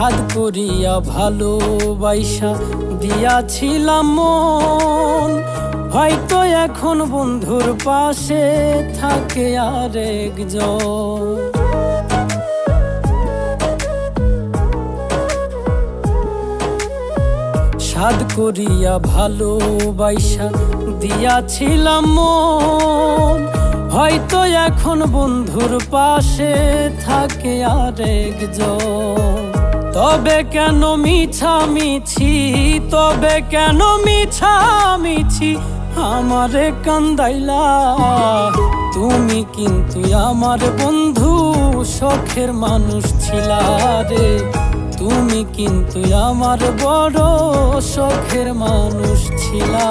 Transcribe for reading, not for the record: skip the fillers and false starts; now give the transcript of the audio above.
সাধ করিয়া ভালোবাসা দিয়াছিলাম মন, হয়তো এখন বন্ধুর পাশে থাকে আরেকজন। সাধ করিয়া ভালোবাসা দিয়াছিলাম মন, হয়তো এখন বন্ধুর পাশে থাকে আরেকজন। তবে কেন মিছামিছি, তবে কেন মিছামিছি আমারে কান্দাইলা? তুমি কিন্তু আমার বন্ধু, শখের মানুষ ছিলা রে। তুমি কিন্তু আমার বড় শখের মানুষ ছিলা।